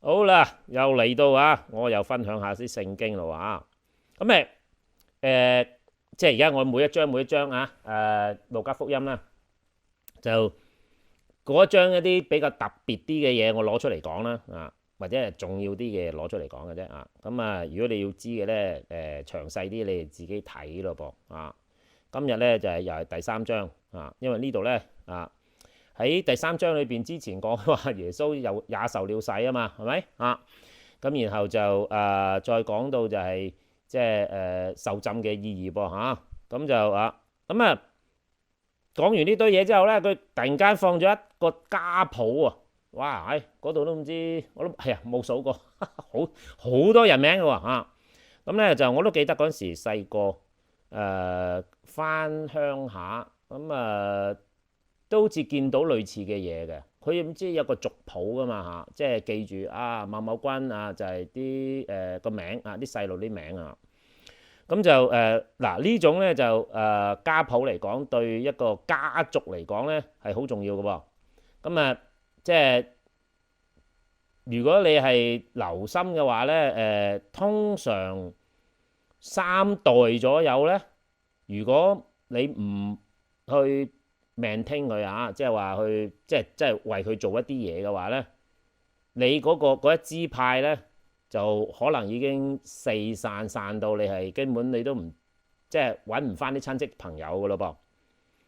好啦，又嚟到啊，我又分享下啲聖經咯啊。咁誒，即係而家我每一章啊，路加福音啦，就嗰一章一啲比較特別啲嘅嘢，我攞出嚟講啦啊，或者係重要啲嘅攞出嚟講嘅啫啊。咁啊，如果你要知嘅咧，詳細啲你哋自己睇咯噃啊。今日咧就係又係第三章啊，因為呢度咧啊。喺第三章裏邊之前講話耶穌又也受了洗啊嘛，係咪啊？咁然後就再講到就係即係受浸嘅意義噃嚇。咁就講完呢堆嘢之後咧，佢突然間放咗一個家譜啊！哇，喺嗰度都唔知，我都係啊冇數過，好多人名嘅喎嚇。咁咧就我都記得嗰陣時細個返鄉下咁都好似見到類似嘅嘢嘅，佢唔知有個族譜噶嘛嚇，即係記住某某君啊，就係啲個名啊，啲細路啲名啊，咁就嗱呢種咧就家譜嚟講，對一個家族嚟講咧係好重要嘅喎。咁即係如果你係留心嘅話咧，通常三代左右咧，如果你唔去maintain佢啊，即係話去即係為佢做一啲嘢嘅話咧，你嗰一支派咧就可能已經四散到你係根本你都唔即係揾唔翻啲親戚朋友噶咯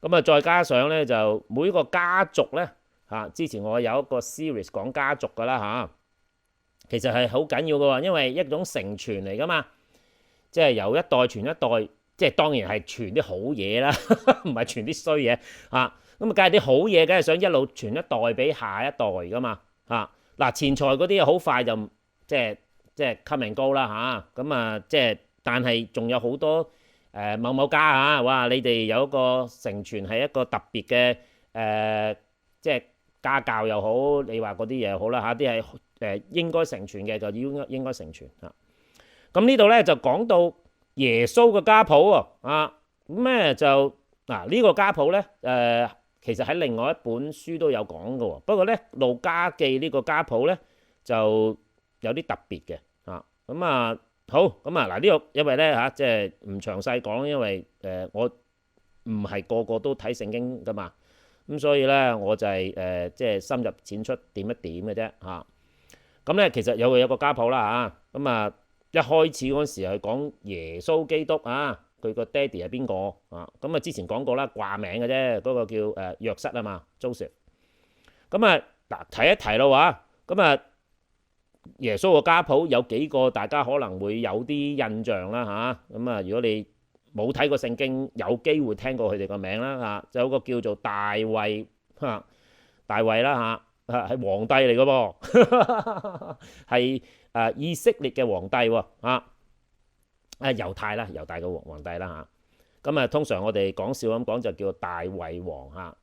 噃。咁再加上咧就每個家族咧之前我有一個 series 講家族噶啦其實係好緊要嘅喎，因為一種承傳嚟噶嘛，即係由一代傳一代。即係當然係傳啲好嘢啦，唔係傳啲衰嘢咁梗係啲好嘢，梗係想一路傳一代俾下一代噶嘛嗱，錢財嗰啲好快就即係 come and go 啦即係但係仲有好多某某家哇！你哋有一個承傳係一個特別嘅即係家教又好，你話嗰啲嘢好啦啲係應該承傳嘅就應該承傳咁呢度咧就講到耶穌嘅家譜喎就呢個家譜咧其實喺另外一本書都有講嘅喎，不過咧路加記呢個家譜咧就有啲特別嘅好呢個因為咧即係唔詳細講，因為我唔係個個都睇聖經噶嘛，咁所以咧我就係即係深入淺出點一點嘅啫咁咧其實有個家譜啦一開始嗰時係講耶穌基督佢個爹哋係邊個之前講過啦，掛名嘅啫，嗰個叫約瑟啊嘛 Joseph。嗱提一提咯耶穌個家譜有幾個大家可能會有啲印象啦如果你冇睇過聖經，有機會聽過佢哋個名啦就有個叫做大衛大衛啦係皇帝嚟嘅噃，係以色列嘅皇帝喎猶太嘅皇帝啦通常我哋講笑咁講就叫大衛王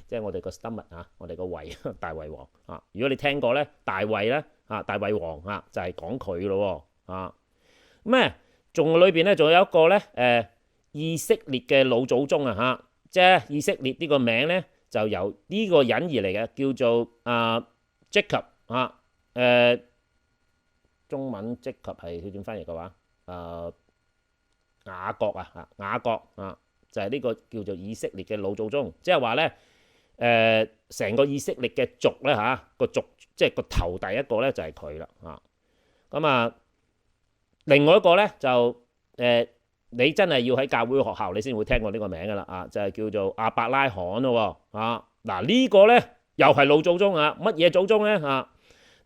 即係我哋個 stomach 我哋個胃大衛王如果你聽過咧，大衛咧大衛王就係講佢咯仲裏邊咧仲有一個咧以色列嘅老祖宗即係以色列呢個名咧就由呢個人而嚟嘅，叫做Jacob 中文Jacob係佢點翻譯嘅話雅各雅各就係呢個叫做以色列嘅老祖宗，即係話咧成個以色列嘅族咧個族即係個頭第一個咧就係佢啦另外一個咧就你真係要喺教會學校你先會聽過呢個名噶啦就係叫做亞伯拉罕咯呢個咧又係老祖宗乜嘢祖宗咧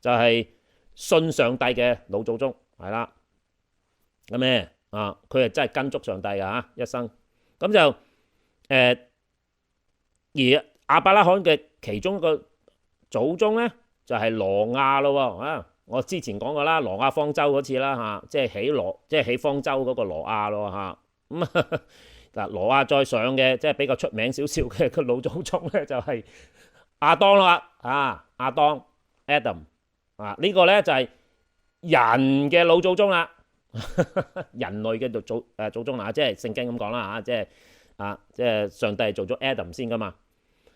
就係信上帝嘅老祖宗係啦佢係真係跟足上帝嘅一生咁就而亞伯拉罕嘅其中一個祖宗咧就係挪亞咯我之前講過啦，挪亞方舟嗰次啦即係起方舟嗰個挪亞咯挪亞再上嘅即係比較出名少少嘅個老祖宗咧就係亞當啦亞當 Adam 呢個咧就係人嘅老祖宗啦人類嘅祖宗即係聖經咁講啦即係上帝做咗 Adam 先噶嘛，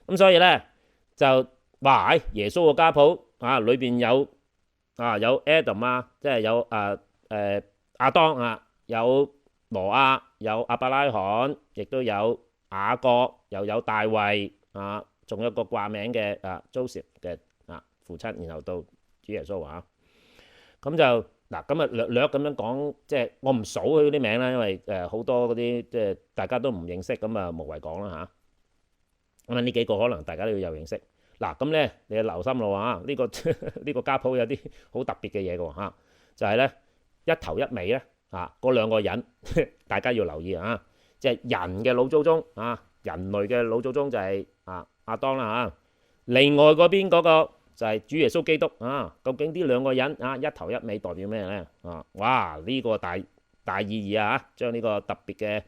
咁所以咧就話耶穌個家譜裏邊有有 Adam 啊，即係有亞當啊，有挪亞，有亞伯拉罕，亦都有雅各，又有大衛啊，仲有一個掛名嘅Joseph 嘅父親，然後到主耶穌啊。咁就嗱，咁略略咁樣講，即係我唔數佢啲名啦，因為好多嗰啲即係大家都唔認識，咁無謂講啦嚇。咁呢幾個可能大家都要有認識。嗱，咁咧你要留心咯嚇，呢個呢個家譜有啲好特別嘅嘢嘅喎嚇，就係咧一頭一尾咧嗰兩個人，大家要留意啊，即係人嘅老祖宗人類嘅老祖宗就係亞當啦嚇，另外嗰邊嗰個就係主耶穌基督啊。究竟呢兩個人一頭一尾代表咩咧哇！呢個大意義啊，將呢個特別嘅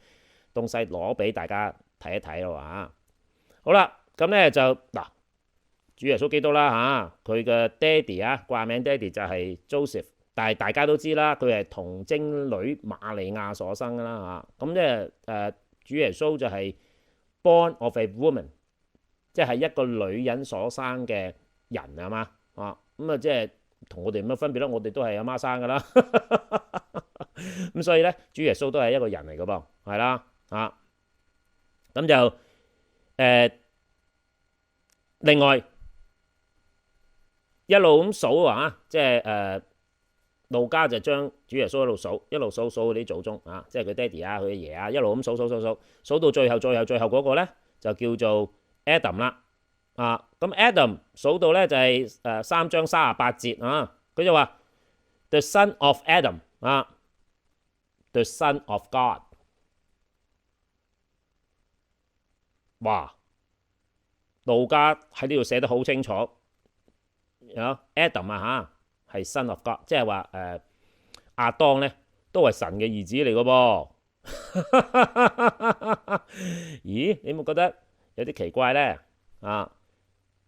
東西攞俾大家睇一睇咯嚇。好啦，咁咧就嗱。主耶穌基督啦佢嘅爹哋掛名爹哋就係 Joseph， 但係大家都知啦，佢係童貞女瑪利亞所生㗎啦咁即係主耶穌就係 born of a woman， 即係一個女人所生嘅人啊嘛咁即係同我哋有乜分別咧？我哋都係阿媽生㗎啦，咁所以咧主耶穌都係一個人嚟㗎噃，係啦咁就另外。一路咁數即係路加就將主耶穌一路數佢啲祖宗即係佢爹哋佢爺一路咁數到最後嗰個咧就叫做 Adam 啦咁 Adam 數到咧就係3章38節佢就話 The son of Adam The son of God。 哇！路加喺呢度寫得好清楚。Adam 係 son of God， 即係話亞當咧都係神嘅兒子嚟嘅噃。咦？你有冇覺得有啲奇怪咧？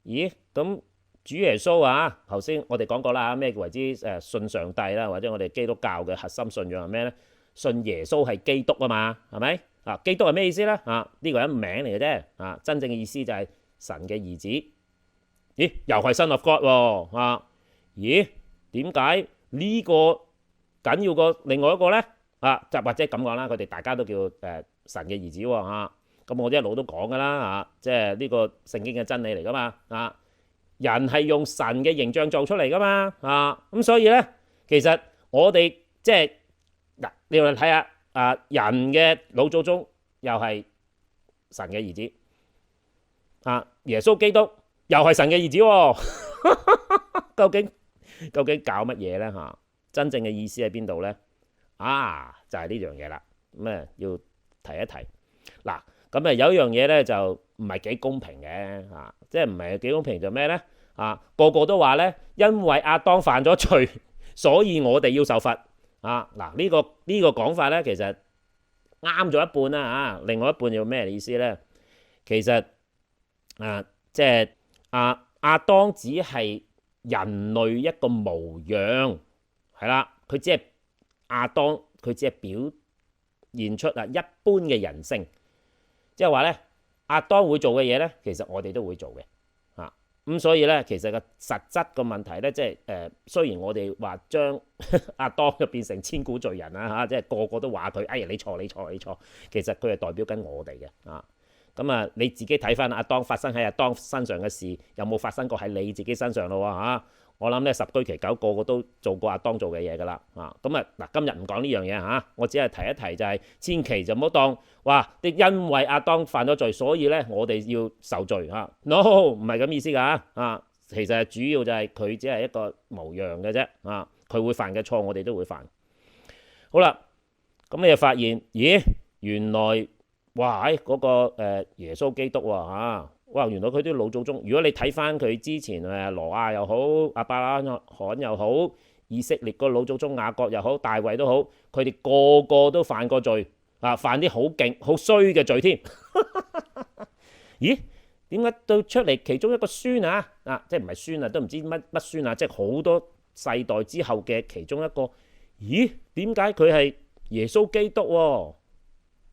咦？咁主耶穌頭先我哋講過啦，咩為之信上帝啦，或者我哋基督教嘅核心信仰係咩咧？信耶穌係基督啊嘛，係咪基督係咩意思咧？呢個係一名嚟嘅啫真正嘅意思就係神嘅兒子。咦，又係 Son of God 喎咦，點解呢個緊要過另外一個咧就或者咁講啦，佢哋大家都叫神嘅兒子喎咁我一路都講噶啦即係呢個聖經嘅真理嚟噶嘛人係用神嘅形象做出嚟噶嘛咁所以咧，其實我哋即係嗱，你嚟睇下人嘅老祖宗又係神嘅兒子耶穌基督。又係神嘅兒子究竟搞乜嘢咧真正嘅意思喺邊度咧就係呢樣嘢啦。咁要提一提嗱，咁有一樣嘢咧就唔係幾公平嘅即係唔係幾公平就咩咧個個都話咧，因為亞當犯咗罪，所以我哋要受罰嗱，呢個講法咧其實啱咗一半啦另外一半要咩意思咧？其實即係亞當只係人類一個模樣，係啦，佢只係亞當，佢只係表現出一般嘅人性，即係話咧，亞當會做嘅嘢咧，其實我哋都會做嘅咁所以咧，其實個實質個問題咧，即係雖然我哋話將亞當就變成千古罪人啦即係個個都話佢，哎呀你錯，其實佢係代表緊我哋嘅咁你自己睇翻亞當發生喺亞當身上嘅事，有冇發生過喺你自己身上咯我諗咧十居其九，個個都做過亞當做嘅嘢噶啦咁嗱，今日唔講呢樣嘢我只係提一提就係千祈就唔好當哇，因為亞當犯咗罪，所以咧我哋要受罪no， 唔係咁意思噶其實主要就係佢只係一個模樣嘅啫佢會犯嘅錯，我哋都會犯。好啦，咁你就發現咦，原來哇嗰個耶穌基督哇，原來佢啲老祖宗，如果你睇翻佢之前挪亞又好，亞伯拉罕又好，以色列個老祖宗雅各又好，大衛都好，佢哋個個都犯過罪犯啲好勁好衰嘅罪添。咦？點解到出嚟其中一個孫即係唔係孫都唔知乜孫即係好多世代之後嘅其中一個？咦？點解佢係耶穌基督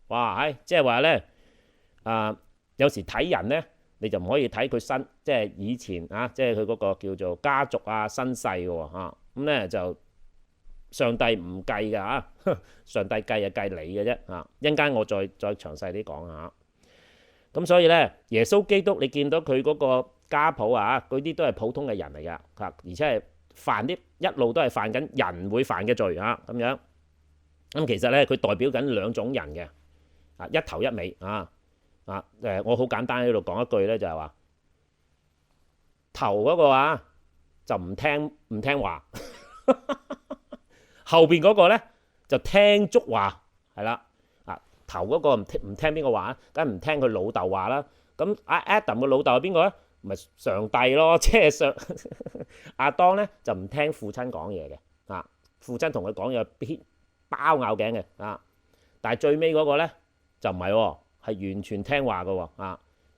哇！即係話咧有時睇人咧，你就唔可以睇佢即係以前即係佢嗰個叫做家族身世嘅咁咧就上帝唔計㗎嚇，上帝計就計你嘅啫嚇。一陣間我再詳細啲講下。咁所以咧，耶穌基督你見到佢嗰個家譜啊，嗰啲都係普通嘅人嚟㗎嚇，而且係犯啲一路都係犯緊人會犯嘅罪嚇咁樣。咁其實咧，佢代表緊兩種人嘅啊，一頭一尾啊。我好簡單喺度講一句咧，就係話頭嗰個啊就唔聽話，後邊嗰個咧就聽足話，係啦。頭嗰個唔聽邊個話，梗係唔聽佢老豆話啦。咁Adam 嘅老豆係邊個咧？咪上帝咯，即係亞當咧就唔聽父親講嘢嘅啊，父親同佢講嘢包咬頸嘅啊。但係最尾嗰個咧就唔係喎，係完全聽話嘅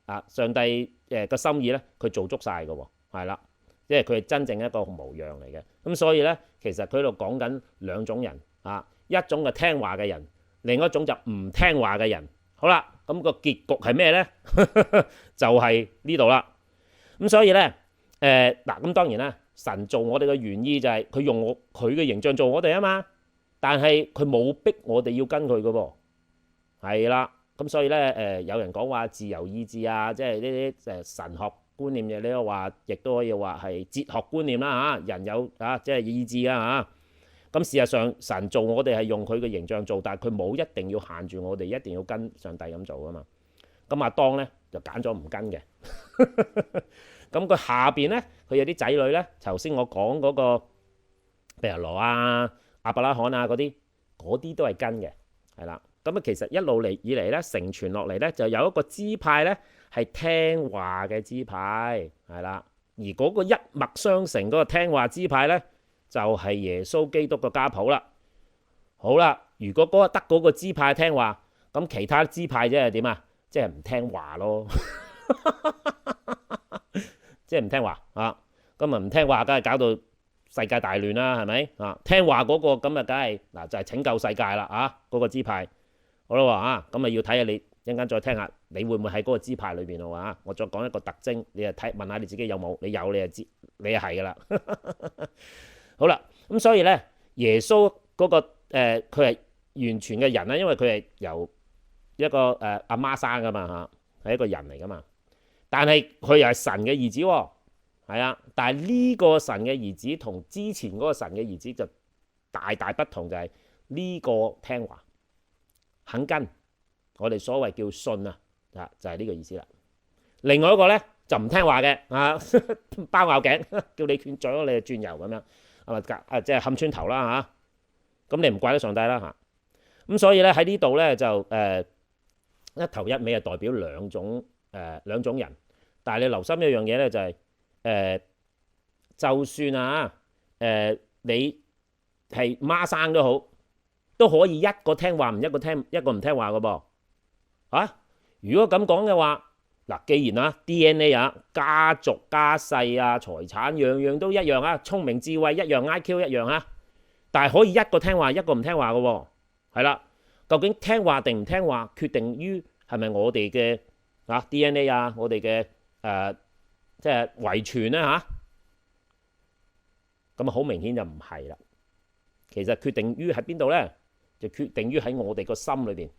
喎上帝個心意咧，佢做足晒嘅喎，係啦，即係佢係真正一個模樣嚟嘅。咁所以咧，其實佢喺度講緊兩種人啊，一種係聽話嘅人，另一種就唔聽話嘅人。好啦，咁個結局係咩咧？就係呢度啦。咁所以咧，咁當然啦，神做我哋嘅原意就係佢用佢嘅形象做我哋啊嘛。但係佢冇逼我哋要跟佢嘅噃，係啦。咁所以咧，有人講話自由意志啊，即係呢啲神學觀念嘅，呢個話亦都可以話係哲學觀念啦嚇。人有即係意志啊嚇。咁事實上，神做我哋係用佢嘅形象做，但係佢冇一定要限住我哋，一定要跟上帝咁做噶嘛。咁亞當咧就揀咗唔跟嘅。咁佢下邊咧，佢有啲仔女咧，頭先我講嗰個譬如羅啊、亞伯拉罕啊嗰啲都係跟嘅，係啦。咁其實一路嚟以嚟咧，承傳落嚟咧，就有一個支派咧係聽話嘅支派，係啦。而嗰個一脈相承嗰個聽話支派咧，就係耶穌基督嘅家譜啦。好啦，如果得嗰個支派聽話，咁其他支派即係點啊？即係唔聽話咯，即係唔聽話啊！咁啊唔聽話，梗係搞到世界大亂啦，係咪啊？聽話嗰個咁啊，梗係嗱就係拯救世界啦啊！嗰個支派好啦啊，咁啊要睇下你一陣間再聽下，你會唔會喺嗰個支派裏邊咯啊？我再講一個特徵，你就問下你自己有冇？你有你就知，你就係噶啦。好啦，咁所以咧，耶穌嗰個佢係完全嘅人啦，因為佢係由一個阿媽生噶嘛嚇，係一個人嚟噶嘛。但係佢又係神嘅兒子喎，係啊。但係呢個神嘅兒子同之前嗰個神嘅兒子就大大不同，就係呢個聽話肯跟，我哋所謂叫信啊，就係呢個意思啦。另外一個咧就唔聽話嘅啊，包咬頸，叫你轉左你就轉右咁樣。即係冚穿頭啦嚇，咁你唔怪得上帝啦嚇。咁所以咧喺呢度咧就一頭一尾係代表兩種人，但係你留心一樣嘢咧就係就算你係孖生都好，都可以一個聽話一個唔聽話嘅噃啊。如果咁講嘅話，嗱，既然DNA 家族家世財產樣樣都一樣聰明智慧一樣 IQ 一樣但係可以一個聽話一個唔聽話嘅喎，係啦。究竟聽話定唔聽話，決定於係咪我哋嘅DNA 我哋嘅即係遺傳咧咁好明顯就唔係啦。其實決定於喺邊度咧，就決定於喺我哋個心裏邊，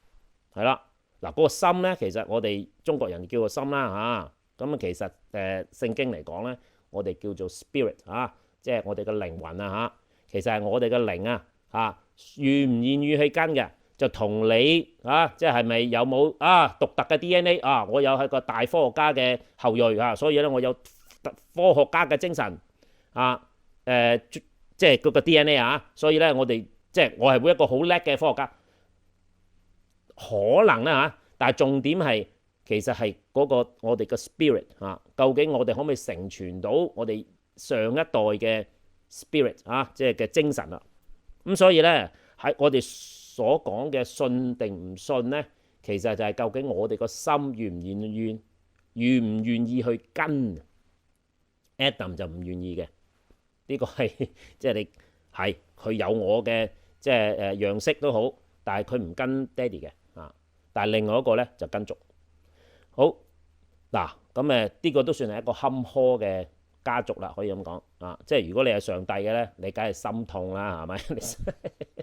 係啦。嗱，嗰個心咧，其實我哋中國人叫做心啦咁其實聖經嚟講咧，我哋叫做 spirit 即係我哋嘅靈魂其實係我哋嘅靈願唔願意去跟嘅，就同你即係咪有冇獨特嘅 DNA 我有係個大科學家嘅後裔所以咧我有科學家嘅精神即係嗰個 DNA 所以咧我哋即係我係會一個好叻嘅科學家。可能啦但係重點係其實係嗰個我哋嘅 spirit 究竟我哋可唔可以承傳到我哋上一代嘅 spirit 即係嘅精神啦。咁所以咧喺我哋所講嘅信定唔信咧，其實就係究竟我哋個心願唔願意去跟。Adam 就唔願意嘅，呢個係即係你係佢有我嘅即係樣式都好，但係佢唔跟爹哋嘅。但係另外一個咧就跟足。好嗱，咁呢個都算係一個坎坷嘅家族啦，可以咁講啊。即係如果你係上帝嘅咧，你梗係心痛啦，係咪？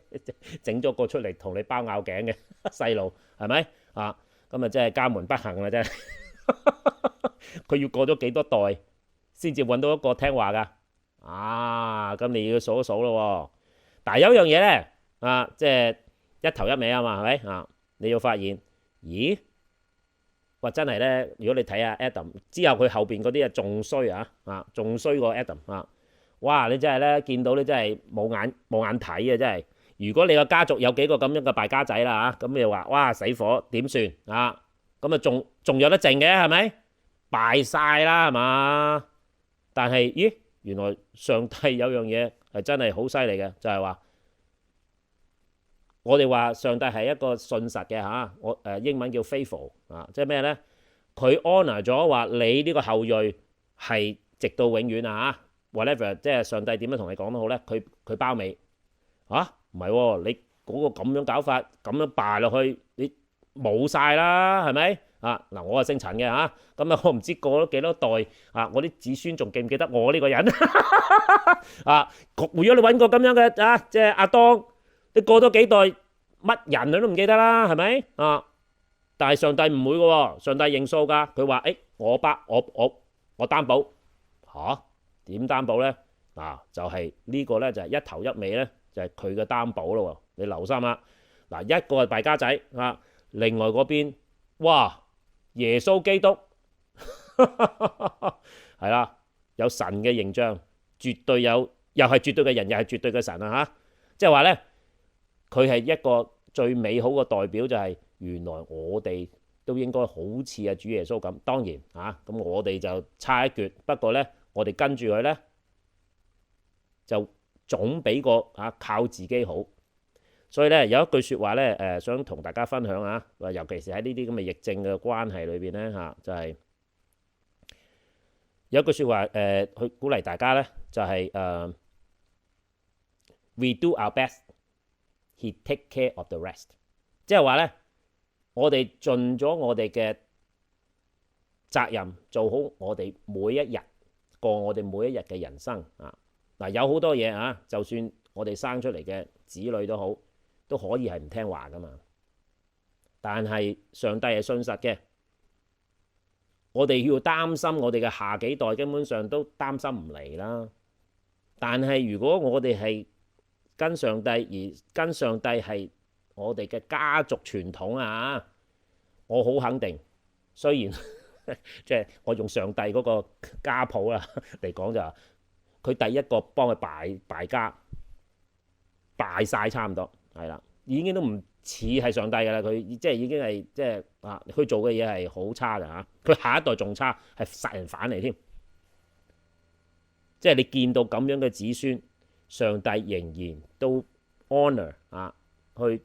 你整咗個出嚟同你包拗頸嘅細路，係咪啊？咁啊，真係家門不幸啦，真係。佢要過咗幾多代先至揾到一個聽話㗎？啊，咁你要數一數咯喎。但係有一樣嘢咧，啊，即係一頭一尾啊嘛，係咪啊？你要發現，咦？哇！真係咧，如果你睇下 Adam 之後，佢後邊嗰啲啊仲衰啊，仲衰過 Adam 啊！哇！你真係咧見到你真係冇眼睇啊！真係，如果你個家族有幾個咁樣嘅敗家仔啦嚇，咁你又話哇死火點算啊？咁啊仲有得剩嘅係咪？敗晒啦係嘛？但係咦，原來上帝有樣嘢係真係好犀利嘅，就係話我哋話上帝係一個信實嘅嚇，英文叫 faithful 啊，即係咩咧？佢 honour 咗話你呢個後裔係直到永遠啊嚇 ，whatever， 即係上帝點樣同你講都好咧，佢包尾嚇，唔係喎，你嗰個咁樣搞法，咁樣敗落去，你冇晒啦，係咪？啊嗱，我係姓陳嘅嚇，咁啊我唔知過咗幾多代啊，我啲子孫仲記唔記得我呢個人啊？如果你揾個咁樣嘅啊，即係阿當，你過咗幾代乜人你都唔記得啦，係咪啊？但係上帝唔會嘅喎，上帝認數㗎，佢話誒我擔保嚇，點擔保咧？嗱就係呢個咧就係一頭一尾咧就係佢嘅擔保咯喎，你留心啦。嗱一個係敗家仔啊，另外嗰邊哇耶穌基督係啦，有神嘅形象，絕對有，又係絕對嘅人，又係絕對嘅神啊嚇！即係話咧，佢係一個最美好嘅代表，就係原來我哋都應該好似阿主耶穌咁。當然啊，咁我哋就差一橛，不過咧，我哋跟住佢咧就總比個靠自己好。所以咧有一句説話咧想同大家分享啊，尤其是喺呢啲咁嘅疫症嘅關係裏邊咧嚇，就係有一句説話去鼓勵大家咧，就係We do our best, he take care of the rest。即係話咧，我哋盡咗我哋嘅責任，做好我哋每一日，過我哋每一日嘅人生啊！嗱，有好多嘢啊，就算我哋生出嚟嘅子女都好，都可以係唔聽話噶嘛。但係上帝係信實嘅，我哋要擔心我哋嘅下幾代，根本上都擔心唔嚟啦。但係如果我哋係跟上帝，而跟上帝係我哋嘅家族傳統啊，我好肯定，雖然即係我用上帝嗰個家譜啊嚟講就話，佢第一個幫佢敗家敗晒差唔多，係啦，已經都唔似係上帝㗎啦，佢即係已經係即係佢做嘅嘢係好差㗎嚇，佢下一代仲差，係殺人犯嚟添。即係你見到咁樣嘅子孫，上帝仍然都 honour 去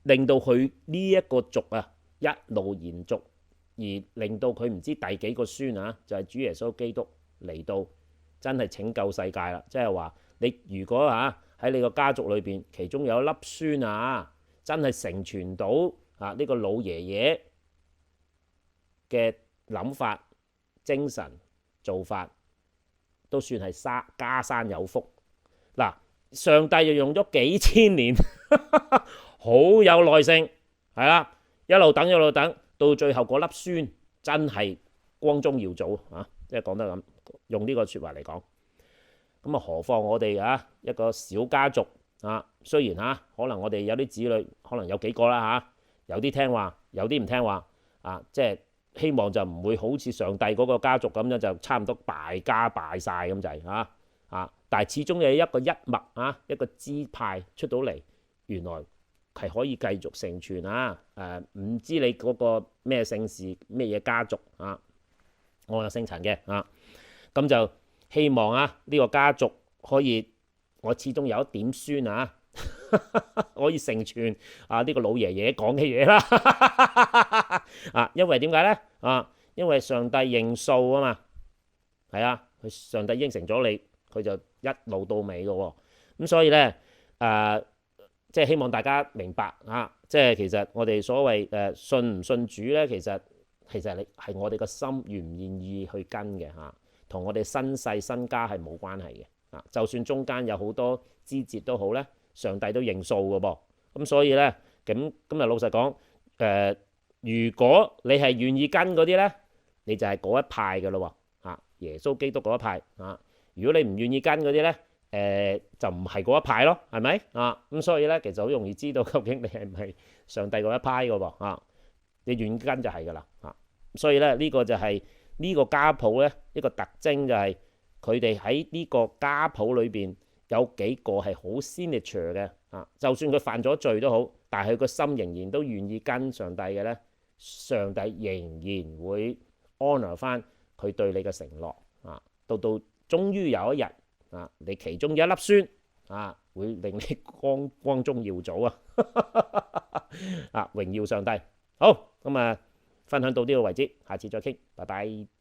令到佢呢一個族一路延續，而令到佢唔知第幾個孫就係主耶穌基督嚟到真係拯救世界啦。即係話你如果喺你個家族裏邊，其中有一粒孫真係承傳到呢個老爺爺嘅諗法、精神、做法，都算係家山有福。嗱，上帝就用咗幾千年，好有耐性，係啦，一路等一路等，到最後嗰粒孫真係光宗耀祖即係講得咁，用呢個説話嚟講。咁何況我哋一個小家族雖然可能我哋有啲子女可能有幾個啦有啲聽話，有啲唔聽話即係希望就唔會好似上帝嗰個家族咁樣就差唔多敗家敗晒咁滯但係始終有一個一脈一個支派出到嚟，原來係可以繼續承傳唔知你嗰個咩姓氏咩嘢家族我係姓陳嘅咁就希望呢個家族可以，我始終有一點孫可以承傳呢個老爺爺講嘅嘢啦因為點解咧因為上帝認數啊嘛，係佢上帝應承咗你，佢就一路到尾嘅喎。咁所以咧即係希望大家明白即係其實我哋所謂信唔信主咧，其實你係我哋個心願唔願意去跟嘅同我哋身世身家係冇關係嘅啊。就算中間有好多枝節都好咧，上帝都認數嘅噃。咁所以咧，咁今日老實講，如果你係願意跟嗰啲咧，你就係嗰一派嘅咯喎啊，耶穌基督嗰一派啊。如果你唔願意跟嗰啲咧，就唔係嗰一派咯，係咪啊？咁所以咧，其實好容易知道究竟你係唔係上帝嗰一派嘅喎啊。你願跟就係㗎啦啊。所以咧，呢個就係呢個家譜咧一個特徵，就係佢哋喺呢個家譜裏邊有幾個係好 signature 嘅啊。就算佢犯咗罪都好，但係佢個心仍然都願意跟上帝嘅咧，上帝仍然會 honor 翻佢對你嘅承諾啊。到終於有一日啊，你其中一粒孫啊，會令你光宗耀祖啊！啊，榮耀上帝。好，咁啊，分享到呢個為止，下次再傾，拜拜。